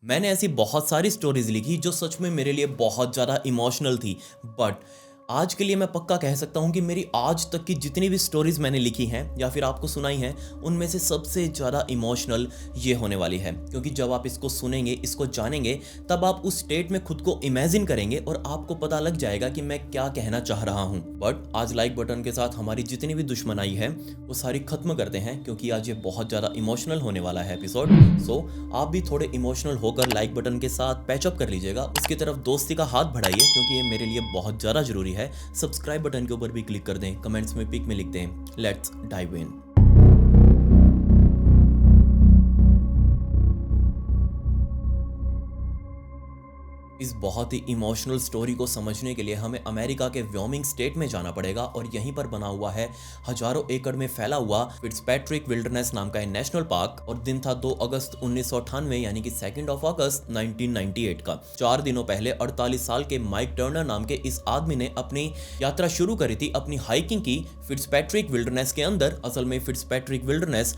मैंने ऐसी बहुत सारी स्टोरीज लिखी जो सच में मेरे लिए बहुत ज़्यादा इमोशनल थी। बट आज के लिए मैं पक्का कह सकता हूँ कि मेरी आज तक की जितनी भी स्टोरीज मैंने लिखी हैं या फिर आपको सुनाई हैं, उनमें से सबसे ज़्यादा इमोशनल ये होने वाली है। क्योंकि जब आप इसको सुनेंगे, इसको जानेंगे, तब आप उस स्टेट में खुद को इमेजिन करेंगे और आपको पता लग जाएगा कि मैं क्या कहना चाह रहा हूँ। बट आज लाइक बटन के साथ हमारी जितनी भी दुश्मनाई है वो सारी खत्म करते हैं, क्योंकि आज ये बहुत ज़्यादा इमोशनल होने वाला है एपिसोड। सो आप भी थोड़े इमोशनल होकर लाइक बटन के साथ पैचअप कर लीजिएगा, उसकी तरफ दोस्ती का हाथ बढ़ाइए, क्योंकि ये मेरे लिए बहुत ज़्यादा जरूरी है। सब्सक्राइब बटन के ऊपर भी क्लिक कर दें, कमेंट्स में पिक में लिख दें। Let's dive in. इस बहुत ही इमोशनल स्टोरी को समझने के लिए हमें अमेरिका के व्योमिंग स्टेट में जाना पड़ेगा और यहीं पर बना हुआ है हजारों एकड़ में फैला हुआ फिट्जपैट्रिक विल्डरनेस नाम का नेशनल पार्क। और दिन था 2 अगस्त 1998 यानी कि 2 अगस्त 1998 का। 4 दिनों पहले 48 साल के माइक टर्नर नाम के इस आदमी ने अपनी यात्रा शुरू करी थी, अपनी हाइकिंग की फिट्जपैट्रिक विल्डरनेस के अंदर। असल में फिट्जपैट्रिक विल्डरनेस,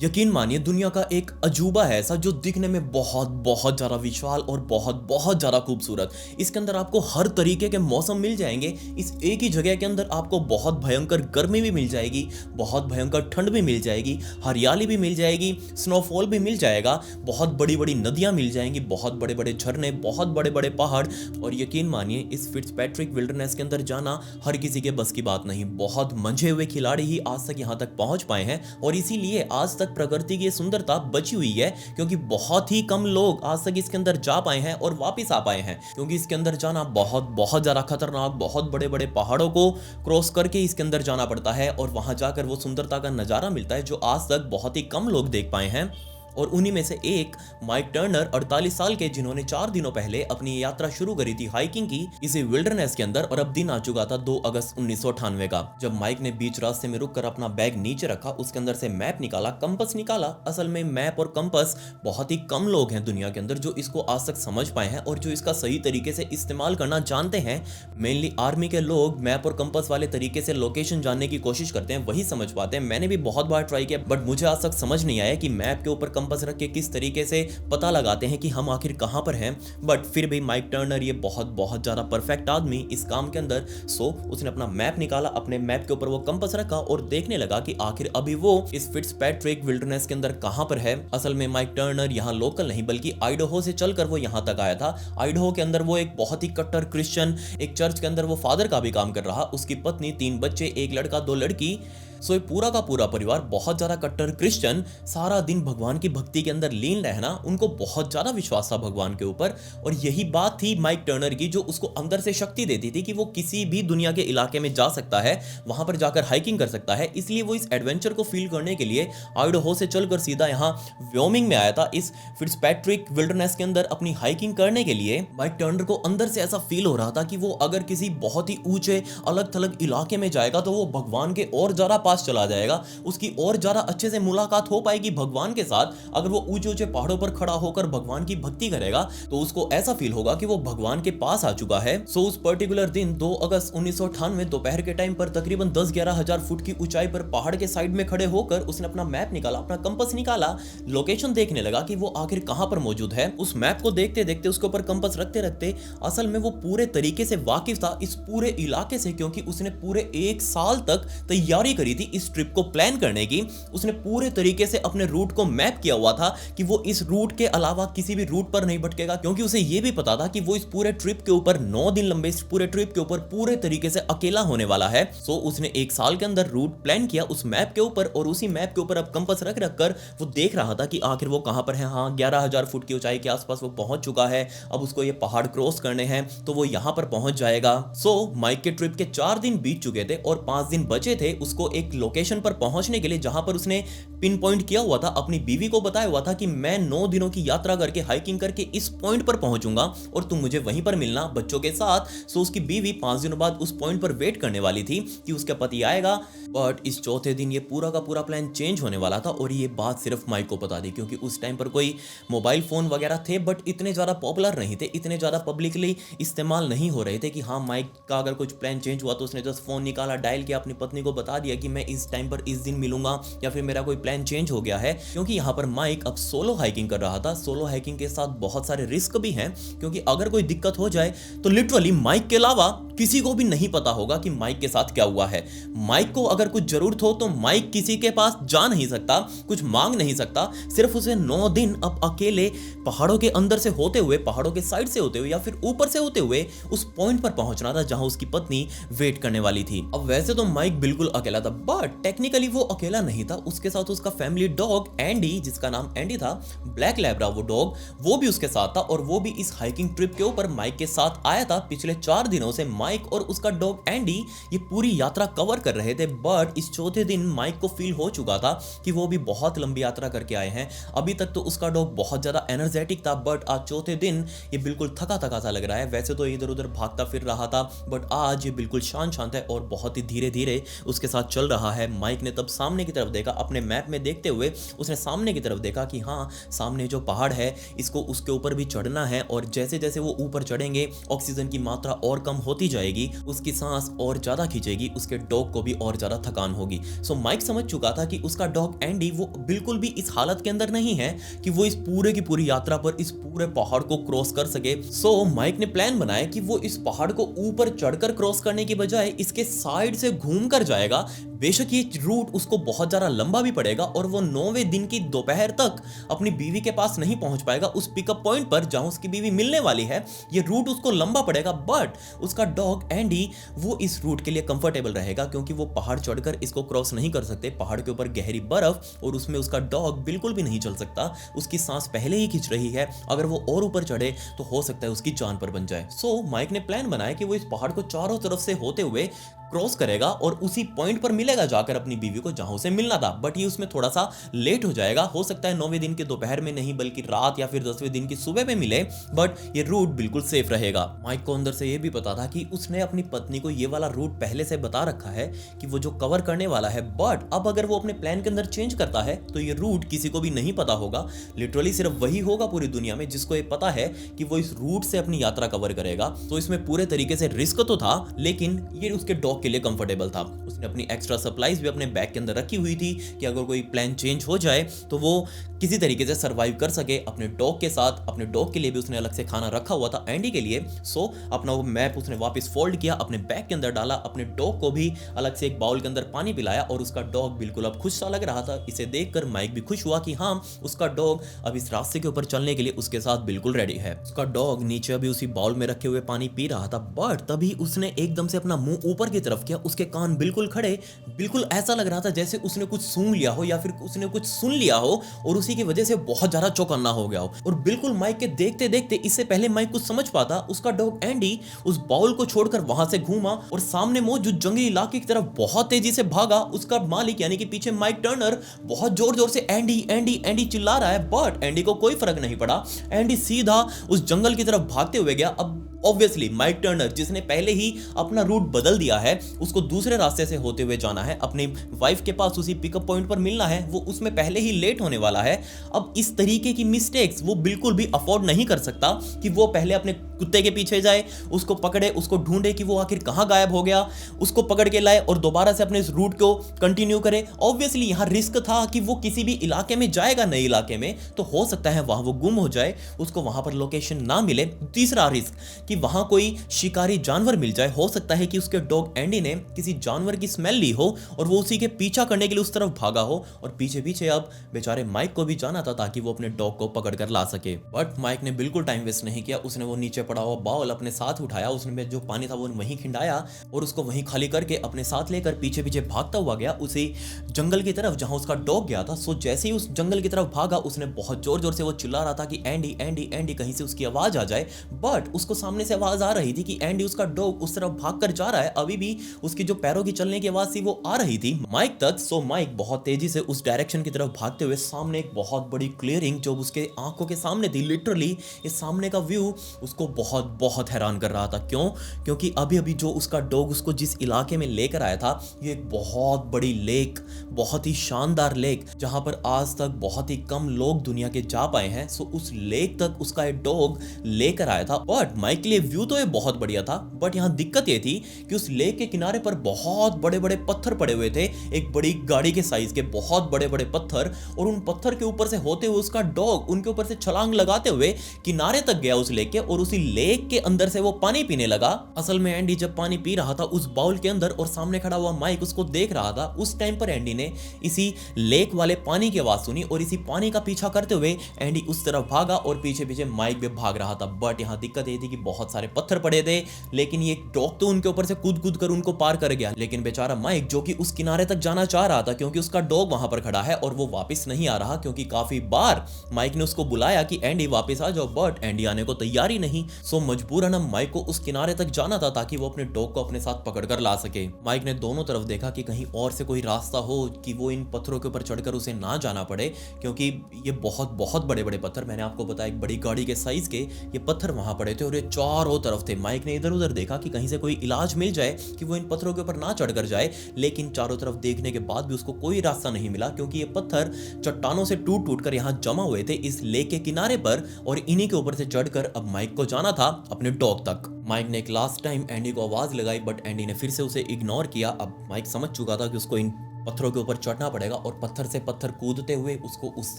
यकीन मानिए, दुनिया का एक अजूबा है ऐसा जो दिखने में बहुत बहुत ज़्यादा विशाल और बहुत बहुत ज़्यादा खूबसूरत। इसके अंदर आपको हर तरीके के मौसम मिल जाएंगे। इस एक ही जगह के अंदर आपको बहुत भयंकर गर्मी भी मिल जाएगी, बहुत भयंकर ठंड भी मिल जाएगी, हरियाली भी मिल जाएगी, स्नोफॉल भी मिल जाएगा, बहुत बड़ी बड़ी नदियाँ मिल जाएंगी, बहुत बड़े बड़े झरने, बहुत बड़े बड़े पहाड़। और यकीन मानिए, इस फिट्जपैट्रिक विल्डरनेस के अंदर जाना हर किसी के बस की बात नहीं। बहुत मंझे हुए खिलाड़ी ही आज तक यहाँ तक पहुँच पाए हैं और इसीलिए आज प्रकृति की सुंदरता बची हुई है, क्योंकि बहुत ही कम लोग आज तक इसके अंदर जा पाए हैं और वापस आ पाए हैं। क्योंकि इसके अंदर जाना बहुत बहुत ज्यादा खतरनाक, बहुत बड़े बड़े पहाड़ों को क्रॉस करके इसके अंदर जाना पड़ता है और वहां जाकर वो सुंदरता का नजारा मिलता है जो आज तक बहुत ही कम लोग देख पाए हैं। और उन्हीं में से एक माइक टर्नर, 48 साल के, जिन्होंने 4 दिनों पहले अपनी यात्रा शुरू करी थी हाइकिंग की इसी विल्डरनेस के अंदर। और अब दिन आ चुका था 2 अगस्त 1998 का, जब माइक ने बीच रास्ते में रुककर अपना बैग नीचे रखा, उसके अंदर से मैप निकाला, कंपस निकाला। असल में मैप और कंपस बहुत ही कम लोग हैं दुनिया के अंदर जो इसको आज तक समझ पाए हैं और जो इसका सही तरीके से इस्तेमाल करना जानते हैं। मेनली आर्मी के लोग मैप और कंपस वाले तरीके से लोकेशन जानने की कोशिश करते हैं, वही समझ पाते हैं। मैंने भी बहुत बार ट्राई किया, बट मुझे आज तक समझ नहीं आया कि मैप के ऊपर कंपस रख के किस तरीके से पता लगाते हैं कि हम आखिर कहां पर हैं। बट फिर भी माइक टर्नर, ये बहुत बहुत ज्यादा परफेक्ट आदमी इस काम के अंदर। सो उसने अपना मैप निकाला, अपने मैप के ऊपर वो कंपस रखा और देखने लगा कि आखिर अभी वो इस फिट्जपैट्रिक विल्डरनेस के अंदर कहां पर है। असल में माइक टर्नर यहां लोकल नहीं बल्कि आइडाहो से चलकर वो यहां तक आया था। आइडाहो के अंदर वो एक बहुत ही कट्टर क्रिश्चियन, एक चर्च के अंदर वो फादर का भी काम कर रहा, उसकी पत्नी, 3 बच्चे, 1 लड़का 2 लड़की। सो ये पूरा का पूरा परिवार बहुत ज्यादा कट्टर क्रिश्चियन, सारा दिन भगवान की भक्ति के अंदर लीन रहना, उनको बहुत ज्यादा विश्वास था भगवान के ऊपर। और यही बात थी माइक टर्नर की जो उसको अंदर से शक्ति देती थी कि वो किसी भी दुनिया के इलाके में जा सकता है, वहां पर जाकर हाइकिंग कर सकता है। इसलिए वो इस एडवेंचर को फील करने के लिए आइडाहो से चलकर सीधा यहाँ व्योमिंग में आया था, इस फिट्जपैट्रिक विल्डरनेस के अंदर अपनी हाइकिंग करने के लिए। माइक टर्नर को अंदर से ऐसा फील हो रहा था कि वो अगर किसी बहुत ही ऊंचे अलग थलग इलाके में जाएगा तो वो भगवान के और ज्यादा चला जाएगा, उसकी और ज्यादा अच्छे से मुलाकात हो पाएगी भगवान के साथ। अगर वो ऊंचे ऊंचे पहाड़ों पर खड़ा होकर भगवान की भक्ति करेगा तो उसको ऐसा फील होगा कि वो भगवान के पास आ चुका है। सो उस पर्टिकुलर दिन 2 अगस्त 1998 दोपहर के टाइम पर तकरीबन 10-11 हजार फुट की ऊंचाई पर पहाड़ के साइड में खड़े होकर उसने अपना मैप निकाला, अपना कंपस निकाला, लोकेशन देखने लगा कि वो आखिर कहां पर मौजूद है। उस मैप को देखते देखते, उसके ऊपर कंपस रखते रखते, असल में वो पूरे तरीके से वाकिफ था इस पूरे इलाके से, क्योंकि उसने पूरे 1 साल तक तैयारी करी थी इस ट्रिप को प्लान करने की। उसने पूरे तरीके से अपने रूट को मैप किया हुआ था कि वो इस रूट के अलावा किसी भी रूट पर नहीं भटकेगा, क्योंकि उसे यह भी पता था कि वो इस पूरे ट्रिप के ऊपर 9 दिन लंबे इस पूरे ट्रिप के ऊपर पूरे तरीके से अकेला होने वाला है। सो उसने 1 साल के अंदर रूट प्लान किया उस मैप के ऊपर और उसी मैप के ऊपर अब कंपस रख रखकर वो देख रहा था कि आखिर वो कहां पर है। हाँ, 11,000 फुट की ऊंचाई के आसपास वो पहुंच चुका है। अब उसको ये पहाड़ क्रॉस करने हैं तो वो यहां पर पहुंच जाएगा। सो माइक के ट्रिप के 4 दिन बीत चुके थे और 5 दिन बचे थे उसको एक लोकेशन पर पहुंचने के लिए, जहां पर उसने पिन पॉइंट किया हुआ था, अपनी बीवी को बताया हुआ था कि मैं 9 दिनों की यात्रा करके हाइकिंग करके इस पॉइंट पर पहुंचूंगा और तुम मुझे वहीं पर मिलना बच्चों के साथ। सो उसकी बीवी 5 दिनों बाद उस पॉइंट पर वेट करने वाली थी कि उसका पति आएगा। बट इस चौथे दिन ये पूरा का पूरा प्लान चेंज होने वाला था और ये बात सिर्फ माइक को पता थी, क्योंकि उस टाइम पर कोई मोबाइल फोन वगैरह थे बट इतने ज्यादा पॉपुलर नहीं थे, इतने ज्यादा पब्लिकली इस्तेमाल नहीं हो रहे थे कि हाँ, माइक का अगर कुछ प्लान चेंज हुआ तो उसने जस्ट फोन निकाला, डायल किया, अपनी पत्नी को बता दिया कि मैं इस टाइम पर इस दिन मिलूंगा या फिर मेरा कोई प्लान चेंज हो गया है, क्योंकि यहाँ पर माइक अब सोलो हाइकिंग कर रहा था। सोलो हाइकिंग के साथ बहुत सारे रिस्क भी हैं, क्योंकि अगर कोई दिक्कत हो जाए तो लिटरली माइक के अलावा किसी को भी नहीं पता होगा कि माइक के साथ क्या हुआ है। माइक को अगर कुछ जरूरत हो तो माइक किसी के पास जा नहीं सकता, कुछ मांग नहीं सकता। सिर्फ उसे 9 दिन अब अकेले पहाड़ों के अंदर से होते हुए, पहाड़ों के साइड से होते हुए या फिर ऊपर से होते हुए उस पॉइंट पर पहुंचना था जहां उसकी पत्नी वेट करने वाली थी। अब वैसे तो माइक बिल्कुल अकेला था, बट टेक्निकली वो अकेला नहीं था। उसके साथ उसका फैमिली डॉग एंडी, जिसका नाम एंडी था, ब्लैक लैब्रा वो डॉग, वो भी उसके साथ था। और वो भी इस हाइकिंग ट्रिप के ऊपर माइक के साथ आया था। पिछले 4 दिनों से माइक और उसका डॉग एंडी ये पूरी यात्रा कवर कर रहे थे, बट इस चौथे दिन माइक को फील हो चुका था कि वो भी बहुत लंबी यात्रा करके आए हैं। अभी तक तो उसका डॉग बहुत ज्यादा एनर्जेटिक था, बट आज चौथे दिन ये बिल्कुल थका थका सा लग रहा है। वैसे तो इधर उधर भागता फिर रहा था, बट आज ये बिल्कुल शांत शांत है और बहुत ही धीरे धीरे उसके साथ चल रहा है। माइक ने तब सामने की तरफ देखा, अपने मैप में देखते हुए उसने सामने की तरफ देखा कि हाँ, सामने जो पहाड़ है इसको उसके ऊपर भी चढ़ना है, और जैसे जैसे वो ऊपर चढ़ेंगे ऑक्सीजन की मात्रा और कम होती जाएगी, उसकी सांस और ज्यादा खींचेगी, उसके डॉग को भी और ज्यादा थकान होगी। सो माइक समझ चुका था कि उसका डॉग एंडी वो बिल्कुल भी इस हालत के अंदर नहीं है कि वो इस पूरे की पूरी यात्रा पर इस पूरे पहाड़ को क्रॉस कर सके। सो माइक ने प्लान बनाया कि वो इस पहाड़ को ऊपर चढ़कर क्रॉस करने की बजाय इसके साइड से घूम कर जाएगा। बेशक ये रूट उसको बहुत ज्यादा लंबा भी पड़ेगा और वो 9वें दिन की दोपहर तक अपनी बीवी के पास नहीं पहुंच पाएगा, उस पिकअप पॉइंट पर जहां उसकी बीवी मिलने वाली है। ये रूट उसको लंबा पड़ेगा, बट उसका डॉग एंडी वो इस रूट के लिए कंफर्टेबल रहेगा, क्योंकि वो पहाड़ चढ़कर इसको क्रॉस नहीं कर सकते। पहाड़ के ऊपर गहरी बर्फ और उसमें उसका डॉग बिल्कुल भी नहीं चल सकता। उसकी सांस पहले ही खिंच रही है, अगर वो और ऊपर चढ़े तो हो सकता है उसकी जान पर बन जाए। सो माइक ने प्लान बनाया कि वो इस पहाड़ को चारों तरफ से होते हुए क्रॉस करेगा और उसी पॉइंट पर मिलेगा जाकर अपनी बीवी को जहां उसे मिलना था। बट ये उसमें थोड़ा सा लेट हो जाएगा, हो सकता है 9वें दिन के दोपहर में नहीं बल्कि रात या फिर 10वें दिन की सुबह में मिले, बट ये रूट बिल्कुल सेफ रहेगा। माइक को अंदर से ये भी पता था कि उसने अपनी पत्नी को ये वाला रूट पहले से बता रखा है कि वो जो कवर करने वाला है, बट अब अगर वो अपने प्लान के अंदर चेंज करता है तो ये रूट किसी को भी नहीं पता होगा। लिटरली सिर्फ वही होगा पूरी दुनिया में जिसको ये पता है कि वो इस रूट से अपनी यात्रा कवर करेगा। तो इसमें पूरे तरीके से रिस्क तो था, लेकिन ये उसके डॉग के लिए कंफर्टेबल था। उसने अपनी एक्स्ट्रा सप्लाईज भी अपने बैग के अंदर रखी हुई थी कि अगर कोई प्लान चेंज हो जाए तो वो किसी तरीके से सरवाइव कर सके अपने डॉग के साथ। अपने डॉग के लिए भी उसने अलग से खाना रखा हुआ था एंडी के लिए। सो अपना वो मैप उसने वापस फोल्ड किया, अपने बैग के अंदर डाला, अपने डॉग को भी अलग से एक बाउल के अंदर पानी पिलाया और उसका डॉग बिल्कुल अब खुश सा लग रहा था। इसे देखकर माइक भी खुश हुआ कि हाँ, उसका डॉग अब इस रास्ते के ऊपर चलने के लिए उसके साथ बिल्कुल रेडी है। उसका डॉग नीचे अभी उसी बाउल में रखे हुए पानी पी रहा था, बट तभी उसने एकदम से अपना मुंह ऊपर की तरफ किया। उसके कान बिल्कुल खड़े, बिल्कुल ऐसा लग रहा था जैसे उसने कुछ सूंघ लिया हो या फिर उसने कुछ सुन लिया हो और उसी की वजह से बहुत ज्यादा चौकन्ना हो गया हो। और बिल्कुल माइक के देखते देखते, इससे पहले माइक कुछ समझ पाता, उसका डॉग एंडी उस बाउल को छोड़कर वहां से घूमा और सामने मौजूद जंगली इलाके की तरफ बहुत तेजी से भागा। उसका मालिक यानी कि पीछे माइक टर्नर बहुत जोर जोर से एंडी एंडी एंडी चिल्ला रहा है, बट एंडी को कोई फर्क नहीं पड़ा। एंडी सीधा उस जंगल की तरफ भागते हुए गया। अब ऑब्वियसली माइक टर्नर, जिसने पहले ही अपना रूट बदल दिया है, उसको दूसरे रास्ते से होते हुए जाना है, अपनी वाइफ के पास उसी पिकअप पॉइंट पर मिलना है, वो उसमें पहले ही लेट होने वाला है। अब इस तरीके की मिस्टेक्स वो बिल्कुल भी अफोर्ड नहीं कर सकता कि वो पहले अपने कुत्ते के पीछे जाए, उसको पकड़े, उसको ढूंढे कि वो आखिर कहां गायब हो गया, उसको पकड़ के लाए और दोबारा से अपने इस रूट को कंटिन्यू करे। ऑब्वियसली यहां रिस्क था कि वो किसी भी इलाके में जाएगा, नए इलाके में, तो हो सकता है वहां वो गुम हो जाए, उसको वहां पर लोकेशन ना मिले। तीसरा रिस्क कि वहां कोई शिकारी जानवर मिल जाए। हो सकता है कि उसके डॉग एंडी ने किसी जानवर की स्मेल ली हो और वो उसी के पीछा करने के लिए उस तरफ भागा हो और पीछे पीछे अब बेचारे माइक को भी जाना था ताकि वो अपने डॉग को पकड़ कर ला सके। बट माइक ने बिल्कुल टाइम वेस्ट नहीं किया। उसने वो नीचे पड़ा हुआ बाउल अपने साथ उठाया, उसने जो पानी था वो वहीं खिंडाया और उसको वहीं खाली करके अपने साथ लेकर पीछे पीछे भागता हुआ गया उसी जंगल की तरफ जहां उसका डॉग गया था। सो जैसे ही उस जंगल की तरफ भागा, उसने बहुत जोर जोर से वो चिल्ला रहा था कि एंडी एंडी एंडी, कहीं से उसकी आवाज आ जाए। बट उसको सामने से आवाज आ रही थी कि एंडी, उसका डॉग उस तरफ भाग कर जा रहा है। अभी भी उसकी जो पैरों की चलने की आवाज थी वो आ रही थी माइक तक। सो माइक बहुत तेजी से उस डायरेक्शन की तरफ भागते हुए, सामने एक बहुत बड़ी क्लियरिंग जो उसके आंखों के सामने थी, लिटरली इस सामने का व्यू उसको बहुत बहुत हैरान कर रहा था। क्यों? क्योंकि अभी अभी जो उसका डॉग उसको जिस इलाके में लेकर आया था, ये एक बहुत बड़ी लेक, बहुत ही शानदार लेक, जहां पर आज तक बहुत ही कम लोग दुनिया के जा पाए हैं। सो उस लेक तक उसका एक डॉग लेकर आया था। बट माइक के लिए व्यू तो ये बहुत बढ़िया था, बट यहाँ दिक्कत ये थी कि उस लेक के किनारे पर बहुत बड़े बड़े पत्थर पड़े हुए थे, एक बड़ी गाड़ी के साइज के बहुत बड़े बड़े पत्थर। और उन पत्थर के ऊपर से होते हुए उसका डॉग उनके ऊपर से छलांग लगाते हुए किनारे तक गया उस लेक के, और उसी लेक के अंदर से वो पानी पीने लगा। असल में एंडी जब पानी पी रहा था उस बाउल के अंदर, और सामने खड़ा हुआ माइक उसको देख रहा था, उस टाइम पर एंडी ने इसी लेक वाले पानी की आवाज सुनी, और इसी पानी का पीछा करते हुए एंडी उस तरफ भागा, और पीछे पीछे माइक भी भाग रहा था। बट यहाँ दिक्कत ये थी कि बहुत सारे पत्थर पड़े थे, लेकिन ये डॉग तो उनके ऊपर से कूद कूद कर उनको पार कर गया। लेकिन बेचारा माइक, जो कि उस किनारे तक जाना चाह रहा था क्योंकि उसका डॉग वहां पर खड़ा है, और वो वापस नहीं आ रहा, क्योंकि काफी बार माइक ने उसको बुलाया कि एंडी वापस आ जाओ, बट एंडी आने को तैयार ही नहीं। सो मजबूरन माइक को उस किनारे तक जाना था ताकि वो अपने डॉग को अपने साथ पकड़ कर ला सके। माइक ने दोनों तरफ देखा कि कहीं और से कोई रास्ता हो कि वो इन पत्थरों के ऊपर चढ़कर उसे ना जाना पड़े, क्योंकि ये बहुत बहुत बड़े बड़े पत्थर, मैंने आपको बताया एक बड़ी गाड़ी के साइज के ये पत्थर वहां पड़े थे, और ये चारों तरफ थे। माइक ने इधर उधर देखा कि कहीं से कोई इलाज मिल जाए कि वो इन पत्थरों के ऊपर ना चढ़कर जाए, लेकिन चारों तरफ देखने के बाद भी उसको कोई रास्ता नहीं मिला, क्योंकि ये पत्थर चट्टानों से टूट टूट कर यहाँ जमा हुए थे इस लेक के किनारे पर, और इन्हीं के ऊपर से चढ़कर अब माइक को जाना था अपने डॉग तक। माइक ने एक लास्ट टाइम एंडी को आवाज लगाई, बट एंडी ने फिर से उसे इग्नोर किया। अब माइक समझ चुका था कि उसको इन पत्थरों के ऊपर चढ़ना पड़ेगा, और पत्थर से पत्थर कूदते हुए उसको उस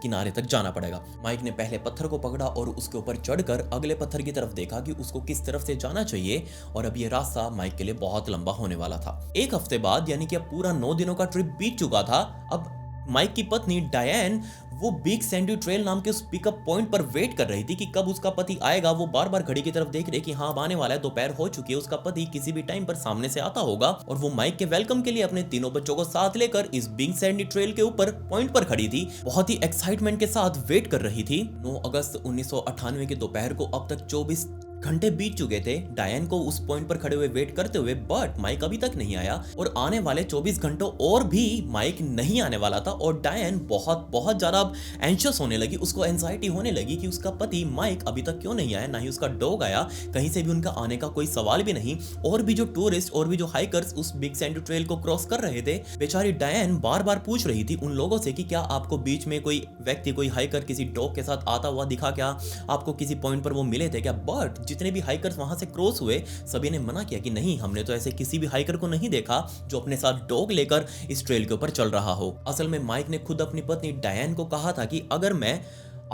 किनारे तक जाना पड़ेगा। माइक ने पहले पत्थर को पकड़ा और उसके ऊपर चढ़कर अगले पत्थर की तरफ देखा कि उसको किस तरफ से जाना चाहिए, और अब ये रास्ता माइक के लिए बहुत लंबा होने वाला था। एक हफ्ते बाद, यानी कि अब पूरा 9 दिनों का ट्रिप बीत चुका था। अब माइक की पत्नी डायन वो बिग सैंडी ट्रेल नाम के उस पिकअप पॉइंट पर वेट कर रही थी कि कब उसका पति आएगा। वो बार बार घड़ी की तरफ देख रही कि हाँ अब आने वाला है, दोपहर हो चुकी है, उसका पति किसी भी टाइम पर सामने से आता होगा। और वो माइक के वेलकम के लिए अपने तीनों बच्चों को साथ लेकर इस बिग सैंडी ट्रेल के ऊपर पॉइंट पर खड़ी थी, बहुत ही एक्साइटमेंट के साथ वेट कर रही थी। 9 अगस्त 1998 के दोपहर को अब तक 24 घंटे बीत चुके थे डायन को उस पॉइंट पर खड़े हुए वेट करते हुए, बट माइक अभी तक नहीं आया, और आने वाले 24 घंटों और भी माइक नहीं आने वाला था। और डायन बहुत बहुत ज्यादा एंशियस होने लगी, उसको एंजाइटी होने लगी कि उसका पति माइक अभी तक क्यों नहीं आया, ना ही उसका डॉग आया, कहीं से भी उनका आने का कोई सवाल भी नहीं। और भी जो टूरिस्ट और भी जो हाइकर्स उस बिग सैंडी ट्रेल को क्रॉस कर रहे थे, बेचारी डायन बार बार पूछ रही थी उन लोगों से कि क्या आपको बीच में कोई व्यक्ति, कोई हाइकर किसी डॉग के साथ आता हुआ दिखा, क्या आपको किसी पॉइंट पर वो मिले थे क्या। बट जितने भी हाइकर्स वहां से क्रॉस हुए, सभी ने मना किया कि नहीं, हमने तो ऐसे किसी भी हाइकर को नहीं देखा जो अपने साथ डॉग लेकर इस ट्रेल के ऊपर चल रहा हो। असल में माइक ने खुद अपनी पत्नी डायन को कहा था कि अगर मैं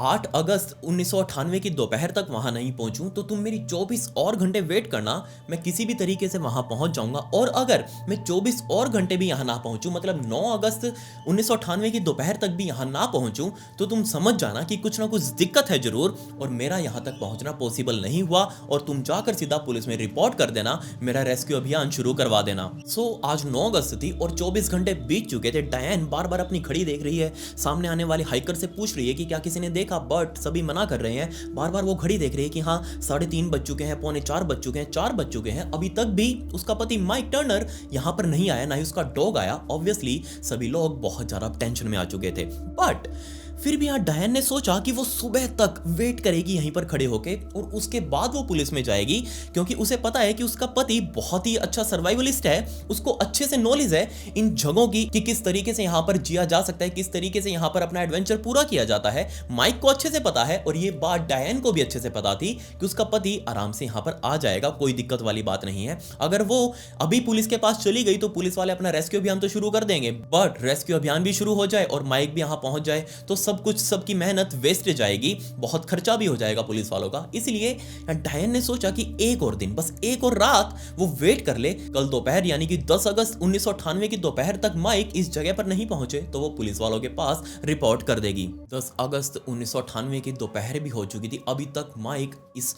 8 अगस्त 1998 की दोपहर तक वहां नहीं पहुंचूं तो तुम मेरी 24 और घंटे वेट करना, मैं किसी भी तरीके से वहां पहुंच जाऊंगा। और अगर मैं 24 और घंटे भी यहां ना पहुंचूं, मतलब 9 अगस्त 1998 की दोपहर तक भी यहां ना पहुंचूं, तो तुम समझ जाना कि कुछ ना कुछ दिक्कत है जरूर, और मेरा यहां तक पहुंचना पॉसिबल नहीं हुआ, और तुम जाकर सीधा पुलिस में रिपोर्ट कर देना, मेरा रेस्क्यू अभियान शुरू करवा देना। सो आज 9 अगस्त थी और 24 घंटे बीत चुके थे। डायन बार बार अपनी घड़ी देख रही है, सामने आने वाले हाइकर से पूछ रही है कि क्या किसी ने देखा, बट सभी मना कर रहे हैं। बार बार वो घड़ी देख रही है कि हाँ 3:30 बज चुके हैं, 3:45 बज चुके हैं, 4 बज चुके हैं, अभी तक भी उसका पति माइक टर्नर यहाँ पर नहीं आया, ना ही उसका डॉग आया। ऑब्वियसली सभी लोग बहुत ज्यादा टेंशन में आ चुके थे। बट फिर भी यहाँ डायन ने सोचा कि वो सुबह तक वेट करेगी यहीं पर खड़े होके, और उसके बाद वो पुलिस में जाएगी, क्योंकि उसे पता है कि उसका पति बहुत ही अच्छा सर्वाइवलिस्ट है, उसको अच्छे से नॉलेज है इन जगहों की कि किस तरीके से यहाँ पर जिया जा सकता है, किस तरीके से यहाँ पर अपना एडवेंचर पूरा किया जाता है। माइक को अच्छे से पता है, और ये बात डायन को भी अच्छे से पता थी कि उसका पति आराम से यहाँ पर आ जाएगा, कोई दिक्कत वाली बात नहीं है। अगर वो अभी पुलिस के पास चली गई तो पुलिस वाले अपना रेस्क्यू अभियान तो शुरू कर देंगे, बट रेस्क्यू अभियान भी शुरू हो जाए और माइक भी यहाँ पहुंच जाए तो सब कुछ, सबकी मेहनत वेस्ट जाएगी, बहुत खर्चा भी हो जाएगा पुलिस वालों का। इसलिए डायन ने सोचा कि एक और दिन, बस एक और रात वो वेट कर ले। कल दोपहर यानी कि 10 अगस्त 1998 की दोपहर तक माइक इस जगह पर नहीं पहुंचे तो वो पुलिस वालों के पास रिपोर्ट कर देगी। 10 अगस्त 1998 की दोपहर भी हो चुकी थी, अभी तक माइक इस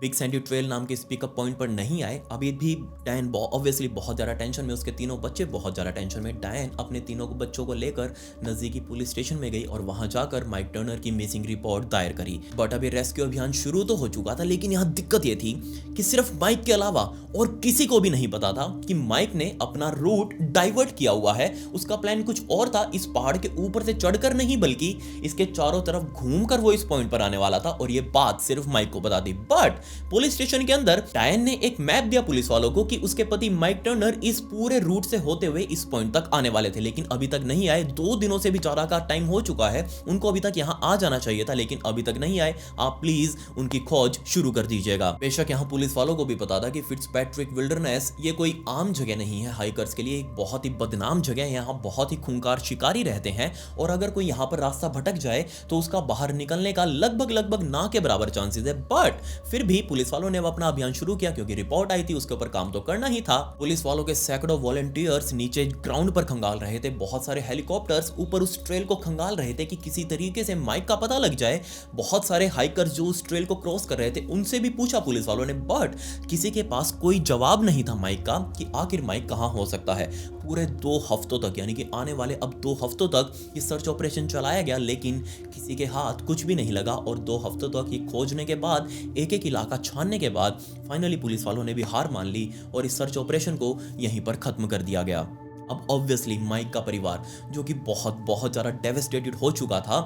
बिग सैंडी ट्रेल नाम के इस पिकअप पॉइंट पर नहीं आए। अभी भी डायन ऑब्वियसली बहुत ज़्यादा टेंशन में, उसके तीनों बच्चे बहुत ज़्यादा टेंशन में। डायन अपने तीनों बच्चों को लेकर नज़दीकी पुलिस स्टेशन में गई और वहां जाकर माइक टर्नर की मिसिंग रिपोर्ट दायर करी। बट अभी रेस्क्यू अभियान शुरू तो हो चुका था, लेकिन यहाँ दिक्कत ये थी कि सिर्फ माइक के अलावा और किसी को भी नहीं पता था कि माइक ने अपना रूट डाइवर्ट किया हुआ है। उसका प्लान कुछ और था, इस पहाड़ के ऊपर से चढ़कर नहीं बल्कि इसके चारों तरफ घूमकर वो इस पॉइंट पर आने वाला था, और ये बात सिर्फ माइक को पता थी। बट पुलिस स्टेशन के अंदर डायन ने एक मैप दिया पुलिस वालों को कि उसके पति माइक टर्नर इस पूरे रूट से होते हुए इस पॉइंट तक आने वाले थे, लेकिन अभी तक नहीं आए। 2 दिनों से भी ज्यादा का टाइम हो चुका है, उनको अभी तक यहाँ आ जाना चाहिए था, लेकिन अभी तक नहीं आए। आप प्लीज उनकी खोज शुरू कर दीजिएगा। बेशक यहाँ पुलिस वालों को भी पता था कि फिट्जपैट्रिक विल्डरनेस ये कोई आम जगह नहीं है, हाइकर्स के लिए एक बहुत ही बदनाम जगह है। यहाँ बहुत ही खूंखार शिकारी रहते हैं और अगर कोई यहाँ पर रास्ता भटक जाए तो उसका बाहर निकलने का लगभग ना के बराबर चांसेस है। बट फिर भी पुलिस वालों ने अपना अभियान शुरू किया क्योंकि रिपोर्ट आई थी, उसके ऊपर काम तो करना ही था। पुलिस वालों के सैकड़ों वॉलंटियर्स नीचे ग्राउंड पर खंगाल रहे थे, बहुत सारे हेलीकॉप्टर्स ऊपर उस ट्रेल को खंगाल रहे थे कि किसी तरीके से माइक का पता लग जाए। बहुत सारे हाइकर्स जो उस ट्रेल को क्रॉस कर रहे थे उनसे भी पूछा पुलिस वालों ने, बट किसी के पास कोई जवाब नहीं था माइक का कि आखिर माइक कहां हो सकता है। पूरे 2 हफ्तों तक, यानी कि आने वाले अब 2 हफ्तों तक ये सर्च ऑपरेशन चलाया गया, लेकिन किसी के हाथ कुछ भी नहीं लगा। और 2 हफ्तों तक ये खोजने के बाद, एक इलाका छानने के बाद फाइनली पुलिस वालों ने भी हार मान ली और इस सर्च ऑपरेशन को यहीं पर खत्म कर दिया गया। अब ऑब्वियसली माइक का परिवार जो कि बहुत ज़्यादा डेवस्टेटेड हो चुका था,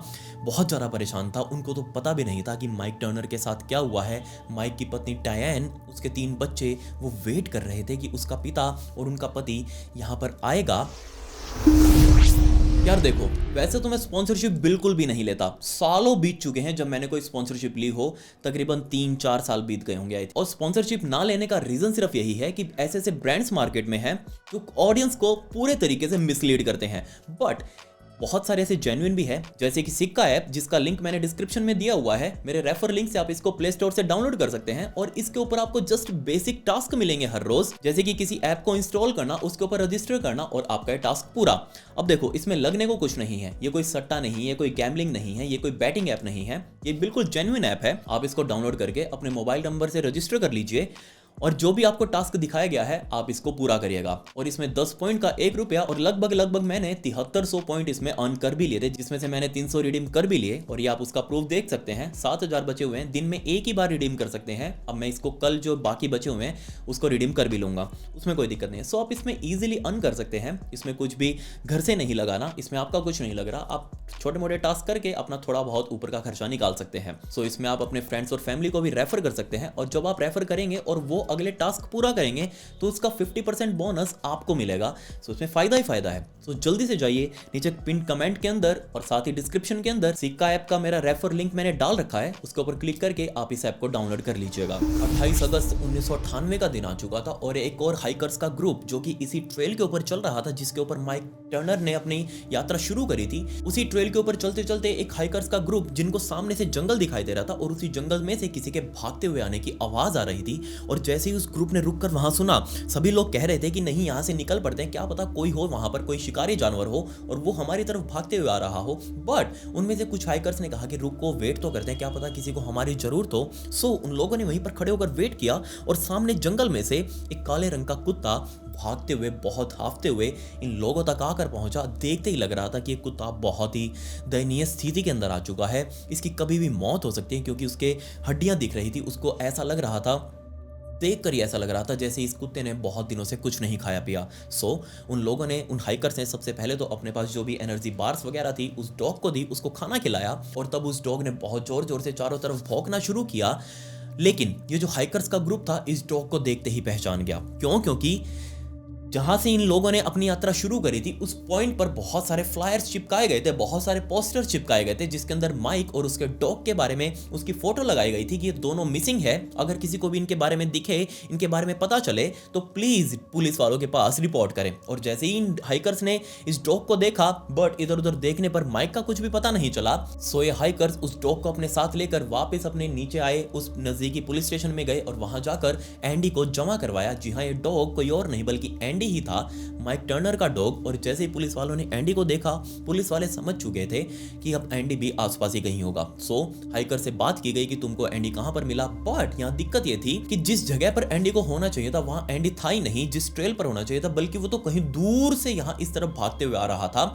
बहुत ज़्यादा परेशान था। उनको तो पता भी नहीं था कि माइक टर्नर के साथ क्या हुआ है। माइक की पत्नी डायन, उसके 3 बच्चे, वो वेट कर रहे थे कि उसका पिता और उनका पति यहाँ पर आएगा। यार देखो, वैसे तो मैं स्पॉन्सरशिप बिल्कुल भी नहीं लेता, सालों बीत चुके हैं जब मैंने कोई स्पॉन्सरशिप ली हो, तकरीबन 3-4 साल बीत गए होंगे। और स्पॉन्सरशिप ना लेने का रीजन सिर्फ यही है कि ऐसे ऐसे ब्रांड्स मार्केट में हैं जो ऑडियंस को पूरे तरीके से मिसलीड करते हैं। बट बहुत सारे ऐसे जेन्युइन भी है, जैसे कि सिक्का ऐप, जिसका लिंक मैंने डिस्क्रिप्शन में दिया हुआ है। मेरे रेफर लिंक से आप इसको प्ले स्टोर से डाउनलोड कर सकते हैं और इसके ऊपर आपको जस्ट बेसिक टास्क मिलेंगे हर रोज, जैसे कि किसी ऐप को इंस्टॉल करना, उसके ऊपर रजिस्टर करना और आपका ये टास्क पूरा। अब देखो, इसमें लगने को कुछ नहीं है, ये कोई सट्टा नहीं है, कोई गैम्बलिंग नहीं है, ये कोई बैटिंग ऐप नहीं है, ये बिल्कुल जेन्युइन ऐप है। आप इसको डाउनलोड करके अपने मोबाइल नंबर से रजिस्टर कर लीजिए और जो भी आपको टास्क दिखाया गया है आप इसको पूरा करिएगा। और इसमें 10 पॉइंट का 1 रुपया और लगभग मैंने 7300 पॉइंट इसमें अर्न कर भी लिए थे, जिसमें से मैंने 300 रिडीम कर भी लिए। और ये आप उसका प्रूफ देख सकते हैं, 7000 बचे हुए हैं, दिन में एक ही बार रिडीम कर सकते हैं। अब मैं इसको कल जो बाकी बचे हुए हैं उसको रिडीम कर भी लूंगा, उसमें कोई दिक्कत नहीं है। सो आप इसमें ईजिली अर्न कर सकते हैं, इसमें कुछ भी घर से नहीं लगाना, इसमें आपका कुछ नहीं लग रहा, आप छोटे मोटे टास्क करके अपना थोड़ा बहुत ऊपर का खर्चा निकाल सकते हैं। सो इसमें आप अपने फ्रेंड्स और फैमिली को भी रेफर कर सकते हैं और जब आप रेफर करेंगे और वो अगले टास्क पूरा करेंगे तो उसका 50% बोनस आपको मिलेगा। सो इसमें फायदा ही फायदा है। सो जल्दी से जाइए, नीचे पिन कमेंट के अंदर और साथ ही डिस्क्रिप्शन के अंदर सिक्का ऐप का मेरा रेफर लिंक मैंने डाल रखा है, उसके ऊपर क्लिक करके आप इस ऐप को डाउनलोड कर लीजिएगा। 28 अगस्त 1998 का दिन आ चुका था और एक और हाइकर्स का ग्रुप जो कि इसी ट्रेल के ऊपर चल रहा था जिसके ऊपर माइक टर्नर ने अपनी यात्रा शुरू करी थी, उसी ट्रेल के ऊपर चलते चलते एक हाइकर्स का ग्रुप जिनको सामने से जंगल दिखाई दे रहा था और उसी जंगल में से किसी के भागते हुए आने की आवाज आ रही थी। और जैसे ही उस ग्रुप ने रुककर वहां सुना, सभी लोग कह रहे थे कि नहीं, यहां से निकल पड़ते हैं, क्या पता कोई हो वहां पर, कोई शिकारी जानवर हो और वो हमारी तरफ भागते हुए आ रहा हो। बट उनमें से कुछ हाइकर्स ने कहा कि रुको, वेट तो करते हैं, क्या पता किसी को हमारी जरूरत हो। सो उन लोगों ने वहीं पर खड़े होकर वेट किया और सामने जंगल में से एक काले रंग का कुत्ता भागते हुए, बहुत हाफते हुए इन लोगों तक आकर पहुंचा। देखते ही लग रहा था कि ये कुत्ता बहुत ही दयनीय स्थिति के अंदर आ चुका है, इसकी कभी भी मौत हो सकती है, क्योंकि उसके हड्डियां दिख रही थी। उसको ऐसा लग रहा था, देख कर ही ऐसा लग रहा था जैसे इस कुत्ते ने बहुत दिनों से कुछ नहीं खाया पिया। सो उन लोगों ने, उन हाइकर्स ने सबसे पहले तो अपने पास जो भी एनर्जी बार्स वगैरह थी उस डॉग को दी, उसको खाना खिलाया और तब उस डॉग ने बहुत जोर जोर से चारों तरफ भौंकना शुरू किया। लेकिन ये जो हाइकर्स का ग्रुप था इस डॉग को देखते ही पहचान गया। क्यों? क्योंकि जहां से इन लोगों ने अपनी यात्रा शुरू करी थी उस पॉइंट पर बहुत सारे फ्लायर्स चिपकाए गए थे, बहुत सारे पोस्टर चिपकाए गए थे जिसके अंदर माइक और उसके डॉग के बारे में उसकी फोटो लगाई गई थी कि ये दोनों मिसिंग है। अगर किसी को भी इनके बारे में दिखे, इनके बारे में पता चले तो प्लीज पुलिस वालों के पास रिपोर्ट करें। और जैसे ही इन हाइकर्स ने इस डॉग को देखा, बट इधर उधर देखने पर माइक का कुछ भी पता नहीं चला। सो ये हाइकर्स उस डॉग को अपने साथ लेकर वापस अपने नीचे आए, उस नजदीकी पुलिस स्टेशन में गए और वहां जाकर एंडी को जमा करवाया। जी हाँ, ये डॉग कोई और नहीं बल्कि एंडी ही था, माइक टर्नर का डॉग। और जैसे ही पुलिस वालों ने एंडी को देखा, पुलिस वाले समझ चुके थे कि अब एंडी भी आसपास ही कहीं होगा। सो हाइकर से बात की गई कि तुमको एंडी कहां पर मिला। बट यहाँ दिक्कत ये थी कि जिस जगह पर एंडी को होना चाहिए था वहां एंडी था ही नहीं, जिस ट्रेल पर होना चाहिए था, बल्कि वो तो कहीं दूर से यहाँ इस तरफ भागते हुए आ रहा था।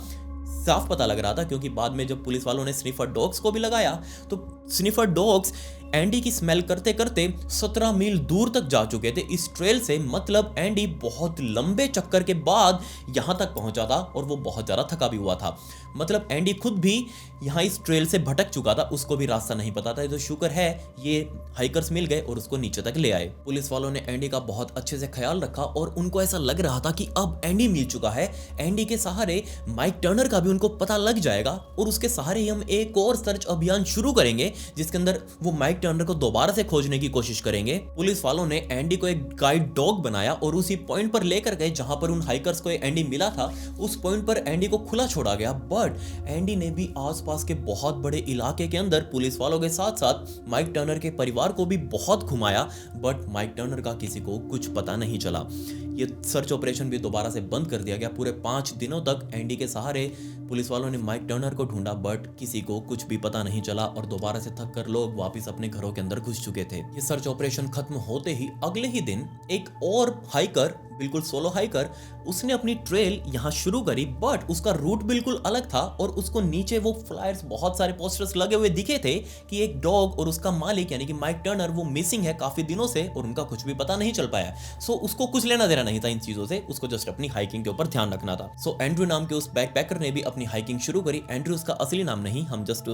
साफ पता लग रहा था क्योंकि बाद में जब पुलिस वालों ने स्निफर डॉग्स को भी लगाया तो स्निफर डॉग्स एंडी की स्मेल करते करते 17 मील दूर तक जा चुके थे इस ट्रेल से। मतलब एंडी बहुत लंबे चक्कर के बाद यहां तक पहुंचा था और वो बहुत ज्यादा थका भी हुआ था। मतलब एंडी खुद भी यहां इस ट्रेल से भटक चुका था, उसको भी रास्ता नहीं पता था। तो शुक्र है ये हाइकर्स मिल गए और उसको नीचे तक ले आए। पुलिस वालों ने एंडी का बहुत अच्छे से ख्याल रखा और उनको ऐसा लग रहा था कि अब एंडी मिल चुका है, एंडी के सहारे माइक टर्नर का भी उनको पता लग जाएगा और उसके सहारे ही हम एक और सर्च अभियान शुरू करेंगे जिसके अंदर वो माइक टर्नर को दोबारा से खोजने की कोशिश करेंगे। पुलिस वालों ने एंडी को एक गाइड डॉग बनाया और उसी पॉइंट पर लेकर गए जहां पर उन हाइकर्स को एंडी मिला था। उस पॉइंट पर एंडी को खुला छोड़ा गया, बट एंडी ने भी आसपास के बहुत बड़े इलाके के अंदर पुलिस वालों के साथ साथ माइक टर्नर के परिवार को भी बहुत घुमाया, बट माइक टर्नर का किसी को कुछ पता नहीं चला। ये सर्च ऑपरेशन भी दोबारा से बंद कर दिया गया। पूरे 5 दिनों तक एंडी के सहारे पुलिस वालों ने माइक टर्नर को ढूंढा, बट किसी को कुछ भी पता नहीं चला और दोबारा से थक कर लोग वापस अपने घरों के अंदर घुस चुके थे। ये सर्च ऑपरेशन खत्म होते ही अगले ही दिन एक और हाइकर, बिल्कुल सोलो हाइकर, उसने अपनी ट्रेल यहाँ शुरू करी, बट उसका रूट बिल्कुल अलग था और उसको नीचे वो फ्लायर्स, बहुत सारे पोस्टर्स लगे हुए दिखे थे कि एक डॉग और उसका मालिक यानी कि माइक टर्नर वो मिसिंग है काफी दिनों से और उनका कुछ भी पता नहीं चल पाया। सो उसको कुछ लेना देना नहीं था इन चीजों से, उसको जस्ट अपनी हाइकिंग के ऊपर ध्यान रखना था। सो एंड्रू नाम के उस बैकपैकर ने भी अपनी हाइकिंग शुरू करी। एंड्रू उसका असली नाम नहीं, हम जस्ट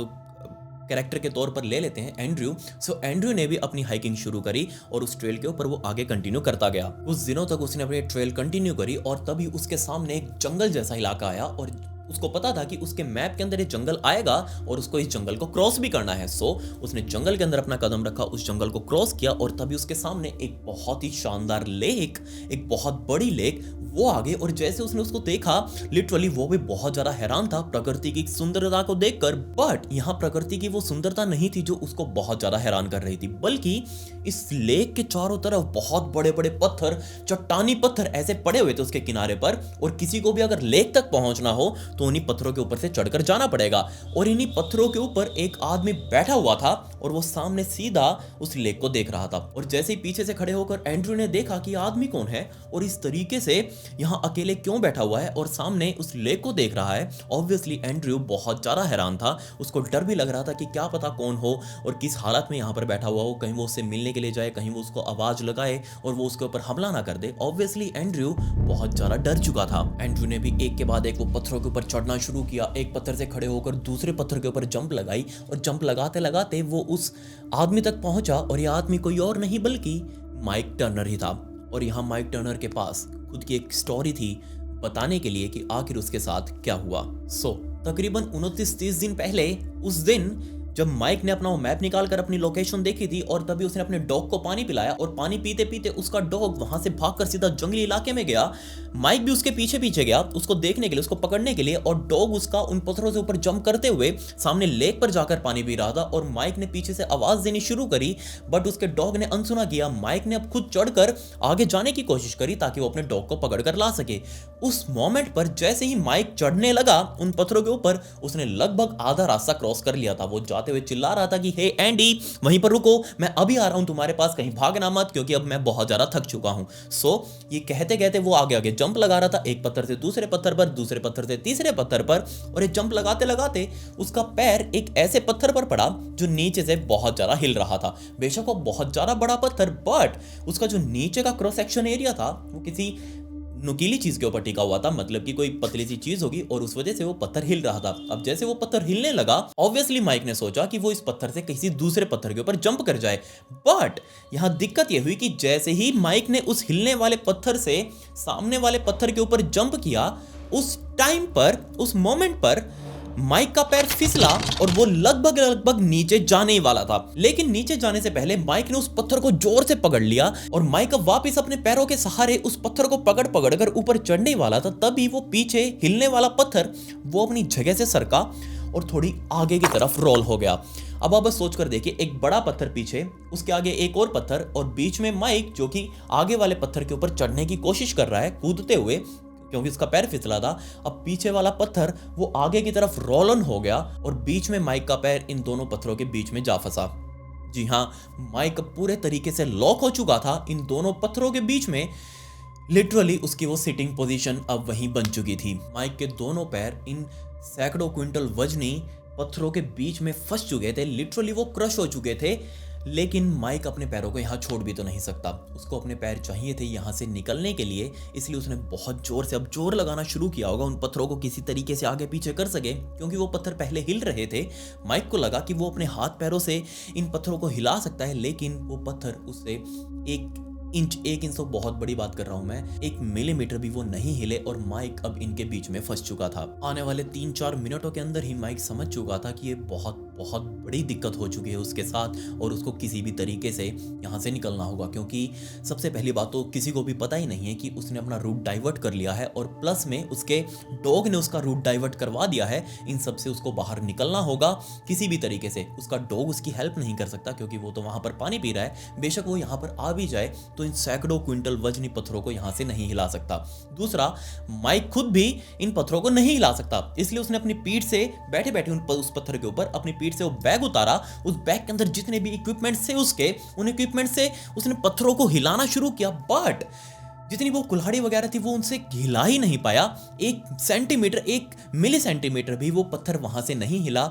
कैरेक्टर के तौर पर ले लेते हैं एंड्रयू। सो एंड्रयू ने भी अपनी हाइकिंग शुरू करी और उस ट्रेल के ऊपर वो आगे कंटिन्यू करता गया। कुछ दिनों तक उसने अपनी ट्रेल कंटिन्यू करी और तभी उसके सामने एक जंगल जैसा इलाका आया और उसको पता था कि उसके मैप के अंदर ये जंगल आएगा और उसको इस जंगल को क्रॉस भी करना है। सो उसने जंगल के अंदर अपना कदम रखा, उस जंगल को क्रॉस किया और तभी उसके सामने एक बहुत ही शानदार लेक, एक बहुत बड़ी लेक वो आगे। और जैसे उसने उसको देखा, लिटरली वो भी बहुत ज्यादा हैरान था प्रकृति की सुंदरता को देखकर। बट यहाँ प्रकृति की वो सुंदरता नहीं थी जो उसको बहुत ज्यादा हैरान कर रही थी, बल्कि इस लेक के चारों तरफ बहुत बड़े बड़े पत्थर, चट्टानी पत्थर ऐसे पड़े हुए थे उसके किनारे पर। और किसी को भी अगर लेक तक पहुंचना हो तो उन्हीं पत्थरों के ऊपर से चढ़कर जाना पड़ेगा। और इन्हीं पत्थरों के ऊपर एक आदमी बैठा हुआ था और वो सामने सीधा उस लेक को देख रहा था। और जैसे ही पीछे से खड़े होकर एंड्रू ने देखा कि आदमी कौन है और इस तरीके से यहाँ अकेले क्यों बैठा हुआ है और सामने उस लेक को देख रहा है। ऑब्वियसली एंड्रू बहुत ज्यादा हैरान था, उसको डर भी लग रहा था कि क्या पता कौन हो और किस हालत में यहाँ पर बैठा हुआ हो, कहीं वो उससे मिलने के लिए जाए, कहीं वो उसको आवाज लगाए और वो उसके ऊपर हमला ना कर दे। ऑब्वियसली एंड्रू बहुत ज्यादा डर चुका था। एंड्रू ने भी एक के बाद एक वो पत्थरों के ऊपर चढ़ना शुरू किया, एक पत्थर से खड़े होकर दूसरे पत्थर के ऊपर जंप लगाई और जंप लगाते लगाते वो उस आदमी तक पहुंचा। और यह आदमी कोई और नहीं बल्कि माइक टर्नर ही था। और यहाँ माइक टर्नर के पास खुद की एक स्टोरी थी बताने के लिए कि आखिर उसके साथ क्या हुआ। तकरीबन 29-30 दिन पहले उस दिन जब माइक ने अपना वो मैप निकाल कर अपनी लोकेशन देखी थी और तभी उसने अपने डॉग को पानी पिलाया और पानी पीते पीते उसका डॉग वहां से भागकर सीधा जंगली इलाके में गया। माइक भी उसके पीछे पीछे गया उसको देखने के लिए, उसको पकड़ने के लिए, और डॉग उसका उन पत्थरों से ऊपर जंप करते हुए सामने लेक पर जाकर पानी पी रहा था। और माइक ने पीछे से आवाज देनी शुरू करी, बट उसके डॉग ने अनसुना किया। माइक ने अब खुद चढ़कर आगे जाने की कोशिश करी ताकि वो अपने डॉग को पकड़ कर ला सके। उस मोमेंट पर जैसे ही माइक चढ़ने लगा उन पत्थरों के ऊपर, उसने लगभग आधा रास्ता क्रॉस कर लिया था। वो जाते हुए चिल्ला रहा था कि हे एंडी, वहीं पर रुको, मैं अभी आ रहा हूं तुम्हारे पास, कहीं भागना मत क्योंकि अब मैं बहुत ज्यादा थक चुका हूं। ये कहते कहते वो आगे आगे जंप लगा रहा था, एक पत्थर से दूसरे पत्थर पर, दूसरे पत्थर से तीसरे पत्थर पर। और एक जंप लगाते लगाते उसका पैर एक ऐसे पत्थर पर पड़ा जो नीचे से बहुत ज्यादा हिल रहा था। बेशक वो बहुत ज्यादा बड़ा पत्थर, बट उसका जो नीचे का क्रॉस सेक्शन एरिया था वो किसी नुकीली चीज के ऊपर टिका हुआ था, मतलब कि कोई पतली सी चीज होगी और उस वजह से वो पत्थर हिल रहा था। अब जैसे वो पत्थर हिलने लगा, ऑब्वियसली माइक ने सोचा कि वो इस पत्थर से किसी दूसरे पत्थर के ऊपर जंप कर जाए। बट यहां दिक्कत ये हुई कि जैसे ही माइक ने उस हिलने वाले पत्थर से सामने वाले पत्थर के ऊपर जंप किया, उस टाइम पर, उस मोमेंट पर माइक का पैर फिसला और वो लगभग नीचे जाने ही वाला था। लेकिन नीचे जाने से पहले माइक ने उस पत्थर को जोर से पकड़ लिया और माइक अब वापस अपने पैरों के सहारे उस पत्थर को पकड़ कर ऊपर चढ़ने वाला था। तभी वो पीछे हिलने वाला पत्थर वो अपनी जगह से सरका और थोड़ी आगे की तरफ रोल हो गया। अब आप बस सोच कर देखिए, एक बड़ा पत्थर पीछे, उसके आगे एक और पत्थर और बीच में माइक जो कि आगे वाले पत्थर के ऊपर चढ़ने की कोशिश कर रहा है कूदते हुए क्योंकि उसका पैर फिसला था। अब पीछे वाला पत्थर वो आगे की तरफ रोल ऑन हो गया और बीच में माइक का पैर इन दोनों पत्थरों के बीच में जा फंसा। जी हाँ, माइक पूरे तरीके से लॉक हो चुका था इन दोनों पत्थरों के बीच में। लिटरली उसकी वो सिटिंग पोजीशन अब वहीं बन चुकी थी। माइक के दोनों पैर इन सैकड़ों क्विंटल वजनी पत्थरों के बीच में फंस चुके थे, लिटरली वो क्रश हो चुके थे। लेकिन माइक अपने पैरों को यहाँ छोड़ भी तो नहीं सकता, उसको अपने पैर चाहिए थे यहाँ से निकलने के लिए, इसलिए उसने बहुत जोर से अब जोर लगाना शुरू किया होगा उन पत्थरों को किसी तरीके से आगे पीछे कर सके, क्योंकि वो पत्थर पहले हिल रहे थे। माइक को लगा कि वो अपने हाथ पैरों से इन पत्थरों को हिला सकता है, लेकिन वो पत्थर उससे एक इंच तो बहुत बड़ी बात कर रहा हूं मैं, 1 मिलीमीटर भी वो नहीं हिले और माइक अब इनके बीच में फंस चुका था। आने वाले 3-4 मिनटों के अंदर ही माइक समझ चुका था कि ये बहुत बहुत बड़ी दिक्कत हो चुकी है उसके साथ और उसको किसी भी तरीके से यहाँ से निकलना होगा, क्योंकि सबसे पहली बात तो किसी को भी पता ही नहीं है कि उसने अपना रूट डाइवर्ट कर लिया है और प्लस में उसके डॉग ने उसका रूट डाइवर्ट करवा दिया है। इन सब से उसको बाहर निकलना होगा किसी भी तरीके से। उसका डॉग उसकी हेल्प नहीं कर सकता क्योंकि वो तो वहां पर पानी पी रहा है, बेशक वो यहाँ पर आ भी जाए तो इन सैकड़ों क्विंटल वजनी पत्थरों को यहाँ से नहीं हिला सकता। दूसरा, माइक खुद भी इन पत्थरों को नहीं हिला सकता, इसलिए उसने अपनी पीठ से बैठे बैठे उस पत्थर के ऊपर अपनी पीठ से वो बैग उतारा। उस बैग के अंदर जितने भी इक्विपमेंट्स थे उसके, उन इक्विपमेंट से उसने पत्थरों को हिलाना शुरू किया, बट जितनी वो कुल्हाड़ी वगैरह थी वो उनसे हिला ही नहीं पाया। 1 मिली सेंटीमीटर भी वो पत्थर वहां से नहीं हिला।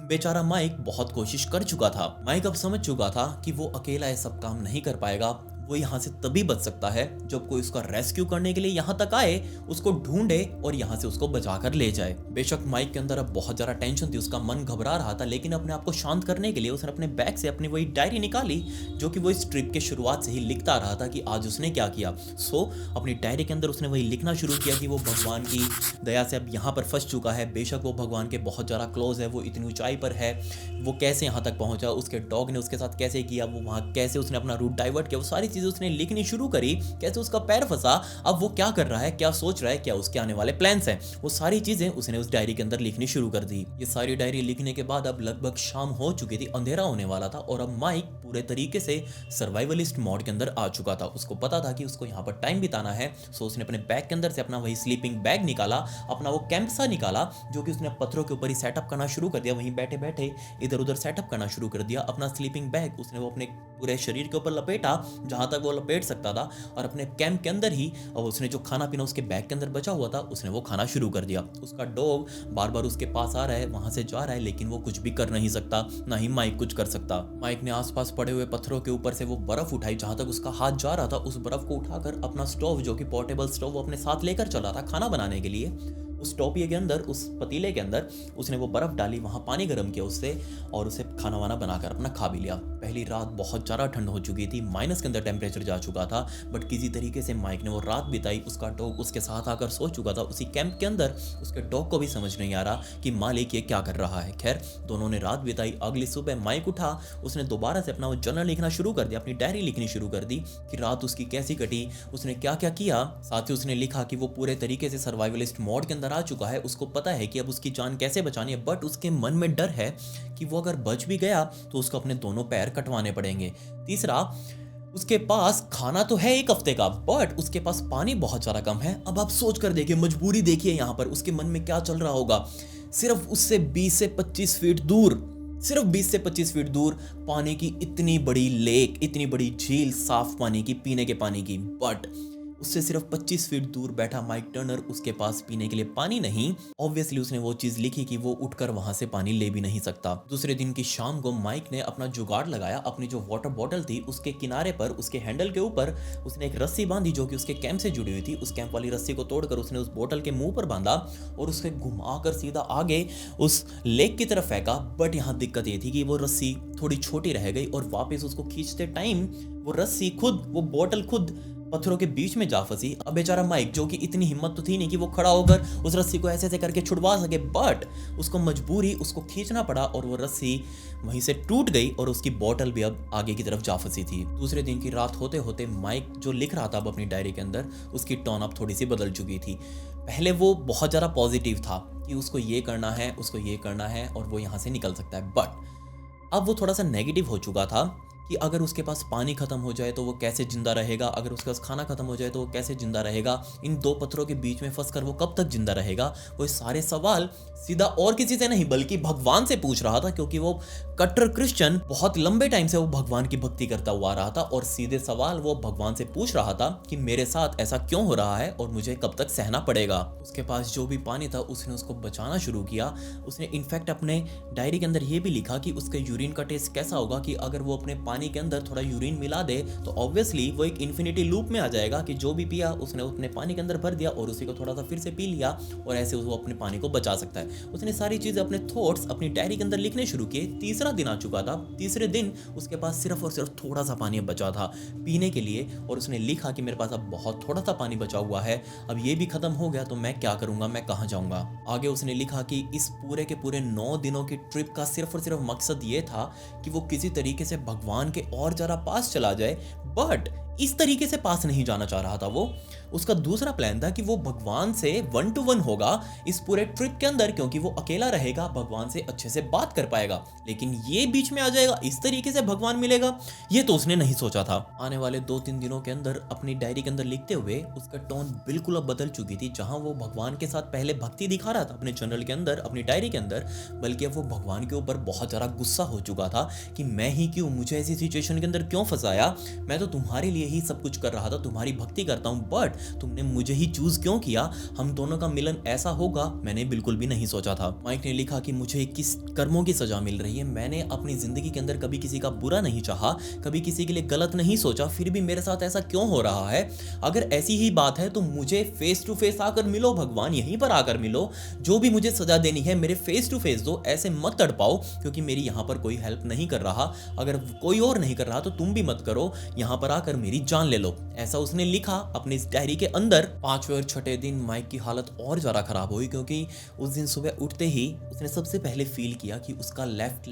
बेचारा माइक बहुत कोशिश कर चुका था। माइक अब समझ चुका था कि वो अकेला ये सब काम नहीं कर पाएगा। वो यहाँ से तभी बच सकता है जब कोई उसका रेस्क्यू करने के लिए यहाँ तक आए, उसको ढूंढे और यहाँ से उसको बचाकर ले जाए। बेशक माइक के अंदर अब बहुत ज्यादा टेंशन थी, उसका मन घबरा रहा था, लेकिन अपने आप को शांत करने के लिए उसने अपने बैग से अपनी वही डायरी निकाली जो कि वो इस ट्रिप के शुरुआत से ही लिखता रहा था कि आज उसने क्या किया। सो अपनी डायरी के अंदर उसने वही लिखना शुरू किया कि वो भगवान की दया से अब यहाँ पर फंस चुका है। बेशक वो भगवान के बहुत ज्यादा क्लोज है, वो इतनी ऊंचाई पर है, वो कैसे यहाँ तक पहुंचा, उसके डॉग ने उसके साथ कैसे किया, वो वहाँ कैसे उसने अपना रूट डाइवर्ट किया, वो सारी चीजें उसने लिखनी शुरू करी। कैसे उसका पैर फंसा, अब वो क्या कर रहा है, क्या सोच रहा है, क्या उसके आने वाले प्लान्स हैं, वो सारी चीजें उसने उस डायरी के अंदर लिखनी शुरू कर दी। ये सारी डायरी लिखने के बाद अब लगभग शाम हो चुकी थी, अंधेरा होने वाला था और अब माइक पूरे तरीके से सर्वाइवलिस्ट मोड के अंदर आ चुका था। उसको पता था कि उसको यहाँ पर टाइम बिताना है। सो उसने अपने बैग के अंदर से अपना वही स्लीपिंग बैग निकाला, अपना वो कैंप सा निकाला जो कि उसने पत्थरों के ऊपर ही सेटअप करना शुरू कर दिया। वहीं बैठे बैठे इधर उधर सेटअप करना शुरू कर दिया। अपना स्लीपिंग बैग उसने वो अपने पूरे शरीर के ऊपर लपेटा जहां तक वो लपेट सकता था और अपने कैंप के अंदर ही अब उसने जो खाना पीना उसके बैग के अंदर बचा हुआ था उसने वो खाना शुरू कर दिया। उसका डॉग बार बार उसके पास आ रहा है, वहां से जा रहा है, लेकिन वो कुछ भी कर नहीं सकता, ना ही माइक कुछ कर सकता। माइक ने आसपास पड़े हुए पत्थरों के ऊपर से वो बर्फ उठाई, जहां तक उसका हाथ जा रहा था उस बर्फ को उठाकर अपना स्टोव जो कि पोर्टेबल स्टोव वो अपने साथ लेकर चला था खाना बनाने के लिए, उस टोपिए के अंदर, उस पतीले के अंदर उसने वो बर्फ डाली, वहां पानी गर्म किया उससे और उसे खाना वाना बनाकर अपना खा भी लिया। पहली रात बहुत ज़्यादा ठंड हो चुकी थी, माइनस के अंदर टेम्परेचर जा चुका था, बट किसी तरीके से माइक ने वो रात बिताई। उसका डॉग उसके साथ आकर सो चुका था उसी कैंप के अंदर। उसके डॉग को भी समझ नहीं आ रहा कि मालिक ये क्या कर रहा है। खैर दोनों ने रात बिताई। अगली सुबह माइक उठा, उसने दोबारा से अपना वो जर्नल लिखना शुरू कर दिया, अपनी डायरी लिखनी शुरू कर दी कि रात उसकी कैसी कटी, उसने क्या क्या किया। साथ ही उसने लिखा कि वो पूरे तरीके से सर्वाइवलिस्ट मोड के अंदर आ चुका है, उसको पता है कि अब उसकी जान कैसे बचानी है, बट उसके मन में डर है कि वो अगर बच भी गया तो उसको अपने दोनों पैर कटवाने पड़ेंगे। तीसरा, उसके पास खाना तो है 1 हफ्ते का, बट उसके पास पानी बहुत सारा कम है। अब आप सोच कर देखिए, मजबूरी देखिए यहाँ पर उसके मन में क्या चल रहा होगा। सिर्फ उससे 20 से 25 फीट दूर, सिर्फ 20 से 25 फीट दूर पानी की इतनी बड़ी लेक, इतनी बड़ी झील, साफ पानी की, पीने के पानी की, बट उससे सिर्फ 25 फीट दूर बैठा माइक टर्नर, उसके पास पीने के लिए पानी नहीं। ऑब्वियसली उसने वो चीज लिखी कि वो उठकर वहां से पानी ले भी नहीं सकता। दूसरे दिन की शाम को माइक ने अपना जुगाड़ लगाया। अपनी जो वाटर बॉटल थी उसके किनारे पर, उसके हैंडल के ऊपर उसने एक रस्सी बांधी जो कि उसके कैंप से जुड़ी हुई थी। उस कैंप वाली रस्सी को तोड़कर उसने उस बोतल के मुंह पर बांधा और उसके घुमाकर सीधा आगे उस लेक की तरफ फेंका। बट यहाँ दिक्कत ये थी कि वो रस्सी थोड़ी छोटी रह गई और वापस उसको खींचते टाइम वो रस्सी खुद, वो बोतल खुद पत्थरों के बीच में जा फंसी। अब बेचारा माइक, जो कि इतनी हिम्मत तो थी नहीं कि वो खड़ा होकर उस रस्सी को ऐसे ऐसे करके छुड़वा सके, बट उसको मजबूरी उसको खींचना पड़ा और वो रस्सी वहीं से टूट गई और उसकी बोतल भी अब आगे की तरफ जा फंसी थी। दूसरे दिन की रात होते होते माइक जो लिख रहा था अब अपनी डायरी के अंदर, उसकी टोन अब थोड़ी सी बदल चुकी थी। पहले वो बहुत ज़्यादा पॉजिटिव था कि उसको ये करना है, उसको ये करना है और वो यहाँ से निकल सकता है, बट अब वो थोड़ा सा नेगेटिव हो चुका था कि अगर उसके पास पानी खत्म हो जाए तो वो कैसे जिंदा रहेगा, अगर उसके पास खाना खत्म हो जाए तो वो कैसे जिंदा रहेगा, इन दो पत्थरों के बीच में फंसकर वो कब तक जिंदा रहेगा। वो सारे सवाल सीधा और किसी से नहीं बल्कि भगवान से पूछ रहा था, क्योंकि वो कट्टर क्रिश्चियन बहुत लंबे टाइम से वो भगवान की भक्ति करता हुआ आ रहा था और सीधे सवाल वो भगवान से पूछ रहा था कि मेरे साथ ऐसा क्यों हो रहा है और मुझे कब तक सहना पड़ेगा। उसके पास जो भी पानी था उसने उसको बचाना शुरू किया। उसने इनफैक्ट अपने डायरी के अंदर ये भी लिखा कि उसके यूरिन का टेस्ट कैसा होगा कि अगर वो अपने पानी के अंदर थोड़ा यूरिन मिला दे तो ऑब्वियसली वो एक इन्फिनिटी लूप में आ जाएगा कि जो भी पिया उसने अपने पानी के अंदर भर दिया और उसी को थोड़ा सा फिर से पी लिया और ऐसे वो अपने पानी को बचा सकता है। उसने सारी चीजें अपने थॉट्स अपनी डायरी के अंदर लिखने शुरू किए। तीसरा दिन आ चुका था। तीसरे दिन उसके पास सिर्फ और सिर्फ थोड़ा सा पानी बचा था पीने के लिए और उसने लिखा कि मेरे पास अब बहुत थोड़ा सा पानी बचा हुआ है, अब ये भी खत्म हो गया तो मैं क्या करूंगा, मैं कहाँ जाऊंगा। आगे उसने लिखा कि इस पूरे के पूरे 9 दिनों की ट्रिप का सिर्फ और सिर्फ मकसद ये था कि वो किसी तरीके से भगवान के और जरा पास चला जाए, बट इस तरीके से पास नहीं जाना चाह रहा था वो। उसका दूसरा प्लान था कि वो भगवान से 1 to 1 होगा इस पूरे ट्रिप के अंदर, क्योंकि वो अकेला रहेगा, भगवान से अच्छे से बात कर पाएगा। लेकिन ये बीच में आ जाएगा, इस तरीके से भगवान मिलेगा, ये तो उसने नहीं सोचा था। आने वाले 2-3 दिनों के अंदर अपनी डायरी के अंदर लिखते हुए उसका टोन बिल्कुल अब बदल चुकी थी। जहां वो भगवान के साथ पहले भक्ति दिखा रहा था अपने जर्नल के अंदर, अपनी डायरी के अंदर, बल्कि अब वो भगवान के ऊपर बहुत ज़्यादा गुस्सा हो चुका था कि मैं ही क्यों, मुझे ऐसी सिचुएशन के अंदर क्यों फंसाया, मैं तो तुम्हारे लिए ही सब कुछ कर रहा था, तुम्हारी भक्ति करता हूं, बट तुमने मुझे ही चूज क्यों किया, हम दोनों का मिलन ऐसा होगा मैंने बिल्कुल भी नहीं सोचा था। माइक ने लिखा कि मुझे किस कर्मों की सजा मिल रही है, मैंने अपनी जिंदगी के अंदर कभी किसी का बुरा नहीं चाहा, कभी किसी के लिए गलत नहीं सोचा, फिर भी मेरे साथ ऐसा क्यों हो रहा है। अगर ऐसी ही बात है तो मुझे फेस टू फेस आकर मिलो भगवान, यहीं पर आकर मिलो, जो भी मुझे सजा देनी है मेरे फेस टू फेस दो, ऐसे मत तड़पाओ, क्योंकि मेरी यहाँ पर कोई हेल्प नहीं कर रहा, अगर कोई और नहीं कर रहा तो तुम भी मत करो, यहाँ पर आकर मेरी जान ले लो। ऐसा उसने लिखा अपनी इस डायरी के अंदर। 5वें और 6ठे दिन माइक की हालत और ज़्यादा खराब हुई, क्योंकि उस दिन सुबह उठते ही उसने सबसे पहले फील किया कि उसका लेफ्ट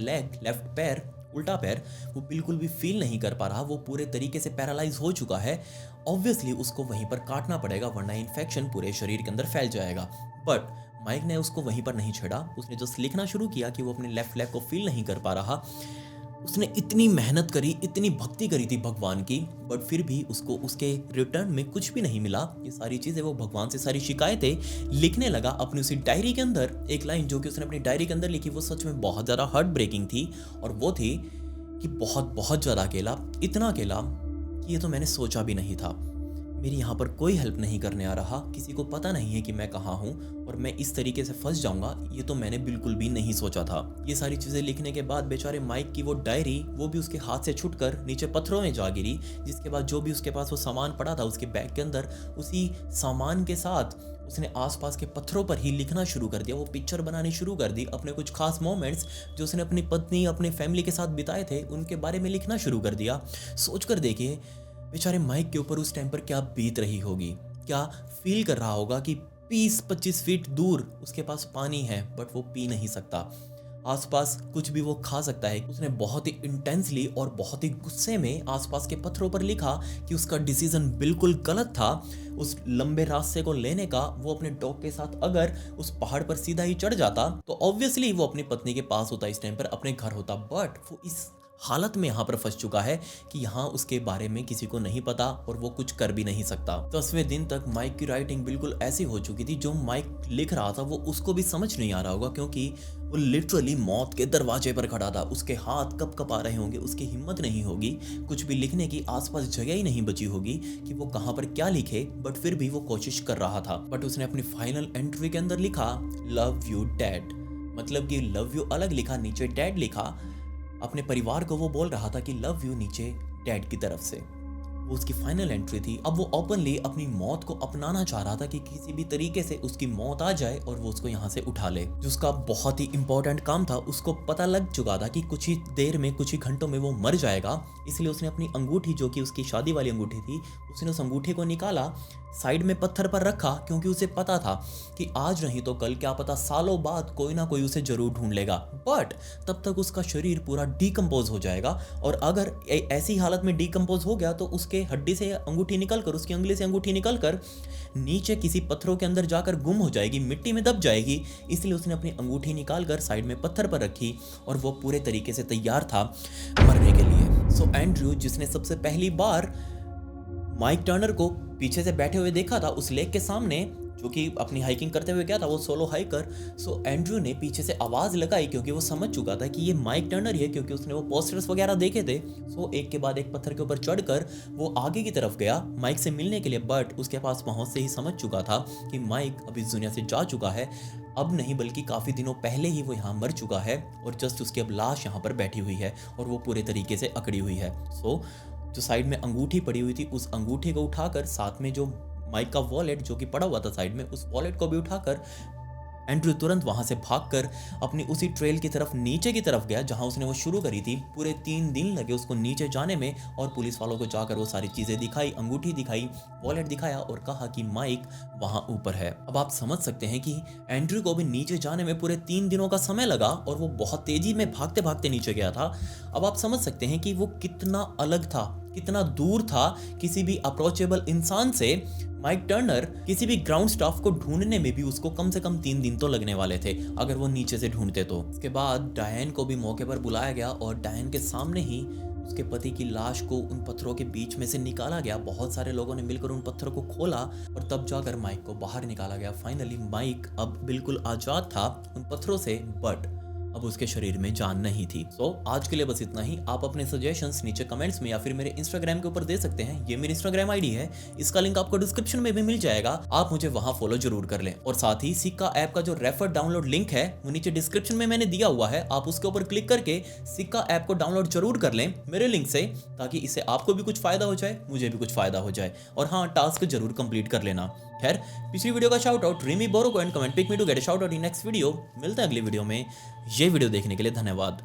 पैर, उल्टा पैर, वो बिल्कुल भी फील नहीं कर पा रहा, वो पूरे तरीके से पैरालाइज हो चुका है। ऑब्वियसली उसको वहीं पर काटना पड़ेगा वरना इन्फेक्शन पूरे शरीर के अंदर फैल जाएगा। बट माइक ने उसको वहीं पर नहीं छेड़ा, उसने जस्ट लिखना शुरू किया कि वो अपने लेफ्ट लेग को फील नहीं कर पा रहा। उसने इतनी मेहनत करी, इतनी भक्ति करी थी भगवान की, बट फिर भी उसको उसके रिटर्न में कुछ भी नहीं मिला। ये सारी चीज़ें वो भगवान से सारी शिकायतें लिखने लगा अपनी उसी डायरी के अंदर। एक लाइन जो कि उसने अपनी डायरी के अंदर लिखी वो सच में बहुत ज़्यादा हार्ट ब्रेकिंग थी, और वो थी कि बहुत बहुत ज़्यादा अकेला, इतना अकेला कि ये तो मैंने सोचा भी नहीं था। मेरी यहाँ पर कोई हेल्प नहीं करने आ रहा, किसी को पता नहीं है कि मैं कहाँ हूँ और मैं इस तरीके से फंस जाऊँगा, ये तो मैंने बिल्कुल भी नहीं सोचा था। ये सारी चीज़ें लिखने के बाद बेचारे माइक की वो डायरी वो भी उसके हाथ से छूटकर नीचे पत्थरों में जा गिरी, जिसके बाद जो भी उसके पास वो सामान पड़ा था उसके बैग के अंदर, उसी सामान के साथ उसने आसपास के पत्थरों पर ही लिखना शुरू कर दिया। वो पिक्चर बनानी शुरू कर दी, अपने कुछ खास मोमेंट्स जो उसने अपनी पत्नी, अपने फैमिली के साथ बिताए थे, उनके बारे में लिखना शुरू कर दिया। सोचकर देखिए बेचारे माइक के ऊपर उस टाइम पर क्या बीत रही होगी, क्या फील कर रहा होगा कि 20-25 फीट दूर उसके पास पानी है बट वो पी नहीं सकता, आसपास कुछ भी वो खा सकता है। उसने बहुत ही इंटेंसली और बहुत ही गुस्से में आसपास के पत्थरों पर लिखा कि उसका डिसीजन बिल्कुल गलत था उस लंबे रास्ते को लेने का। वो अपने डॉग के साथ अगर उस पहाड़ पर सीधा ही चढ़ जाता तो ऑब्वियसली वो अपनी पत्नी के पास होता, इस टाइम पर अपने घर होता, बट वो इस हालत में यहाँ पर फंस चुका है कि यहाँ उसके बारे में किसी को नहीं पता और वो कुछ कर भी नहीं सकता। 10वें दिन तक माइक की राइटिंग बिल्कुल ऐसी हो चुकी थी, जो माइक लिख रहा था वो उसको भी समझ नहीं आ रहा होगा, क्योंकि वो लिटरली मौत के दरवाजे पर खड़ा था। उसके हाथ कब कब आ रहे होंगे, उसकी हिम्मत नहीं होगी, कुछ भी लिखने की आसपास जगह ही नहीं बची होगी कि वो कहाँ पर क्या लिखे, बट फिर भी वो कोशिश कर रहा था। बट उसने अपनी फाइनल एंट्री के अंदर लिखा लव यू डैड, मतलब कि लव यू अलग लिखा, नीचे डैड लिखा। अपने परिवार को वो बोल रहा था कि लव यू नीचे डैड की तरफ से, वो उसकी फाइनल एंट्री थी। अब वो ओपनली अपनी मौत को अपनाना चाह रहा था कि किसी भी तरीके से उसकी मौत आ जाए और वो उसको यहाँ से उठा ले। जो उसका बहुत ही इंपॉर्टेंट काम था, उसको पता लग चुका था कि कुछ ही देर में, कुछ ही घंटों में वो मर जाएगा। इसलिए उसने अपनी अंगूठी, जो कि उसकी शादी वाली अंगूठी थी, उसने उस अंगूठी को निकाला, साइड में पत्थर पर रखा, क्योंकि उसे पता था कि आज नहीं तो कल, क्या पता सालों बाद कोई ना कोई उसे जरूर ढूंढ लेगा, बट तब तक उसका शरीर पूरा डिकम्पोज हो जाएगा। और अगर ऐसी हालत में डिकम्पोज हो गया तो उसके हड्डी से अंगूठी निकलकर, उसकी उंगली से अंगूठी निकलकर नीचे किसी पत्थरों के अंदर जाकर गुम हो जाएगी, मिट्टी में दब जाएगी। इसलिए उसने अपनी अंगूठी निकालकर साइड में पत्थर पर रखी और वो पूरे तरीके से तैयार था मरने के लिए। सो एंड्रयू, जिसने सबसे पहली बार माइक टर्नर को पीछे से बैठे हुए देखा था उस लेक के सामने, जो कि अपनी हाइकिंग करते हुए गया था, वो सोलो हाइकर। सो एंड्रयू ने पीछे से आवाज़ लगाई क्योंकि वो समझ चुका था कि ये माइक टर्नर ही है, क्योंकि उसने वो पोस्टर्स वगैरह देखे थे। सो एक के बाद एक पत्थर के ऊपर चढ़कर वो आगे की तरफ गया माइक से मिलने के लिए, बट उसके पास पहुंच से ही समझ चुका था कि माइक अब इस दुनिया से जा चुका है। अब नहीं, बल्कि काफ़ी दिनों पहले ही वो यहाँ मर चुका है और जस्ट उसकी अब लाश यहाँ पर बैठी हुई है और वो पूरे तरीके से अकड़ी हुई है। सो जो साइड में अंगूठी पड़ी हुई थी, उस अंगूठी को उठाकर, साथ में जो माइक का वॉलेट जो कि पड़ा हुआ था साइड में, उस वॉलेट को भी उठाकर एंड्रयू तुरंत वहां से भागकर अपनी उसी ट्रेल की तरफ नीचे की तरफ गया जहां उसने वो शुरू करी थी। पूरे 3 दिन लगे उसको नीचे जाने में और पुलिस वालों को जाकर वो सारी चीजें दिखाई, अंगूठी दिखाई, वॉलेट दिखाया और कहा कि माइक वहां ऊपर है। अब आप समझ सकते हैं कि एंड्रयू को भी नीचे जाने में पूरे 3 दिनों का समय लगा और वो बहुत तेजी में भागते भागते नीचे गया था। अब आप समझ सकते हैं कि वो कितना अलग था, कितना दूर था किसी भी अप्रोचेबल इंसान से। माइक टर्नर किसी भी ग्राउंड स्टाफ को ढूंढने में भी उसको कम से कम 3 दिन तो लगने वाले थे अगर वो नीचे से ढूंढते तो। उसके बाद डायन को भी मौके पर बुलाया गया और डायन के सामने ही उसके पति की लाश को उन पत्थरों के बीच में से निकाला गया। बहुत सारे लोगों ने मिलकर उन पत्थरों को खोला और तब जाकर माइक को बाहर निकाला गया। फाइनली माइक अब बिल्कुल आजाद था उन पत्थरों से, बट अब उसके शरीर में जान नहीं थी। सो आज के लिए बस इतना ही। आप अपने सजेशंस नीचे कमेंट्स में या फिर मेरे इंस्टाग्राम के ऊपर दे सकते हैं। ये मेरी इंस्टाग्राम आईडी है, इसका लिंक आपको डिस्क्रिप्शन में भी मिल जाएगा, आप मुझे वहां फॉलो जरूर कर लें। और साथ ही सिक्का ऐप का जो रेफर डाउनलोड लिंक है वो नीचे डिस्क्रिप्शन में मैंने दिया हुआ है, आप उसके ऊपर क्लिक करके सिक्का ऐप को डाउनलोड जरूर कर लें मेरे लिंक से, ताकि इससे आपको भी कुछ फायदा हो जाए, मुझे भी कुछ फायदा हो जाए। और हाँ, टास्क जरूर कंप्लीट कर लेना। खैर, पिछली वीडियो का शाउट आउट रिमी बोरो को and comment pick me to get a shout out in next video. मिलते हैं अगली वीडियो में। ये वीडियो देखने के लिए धन्यवाद।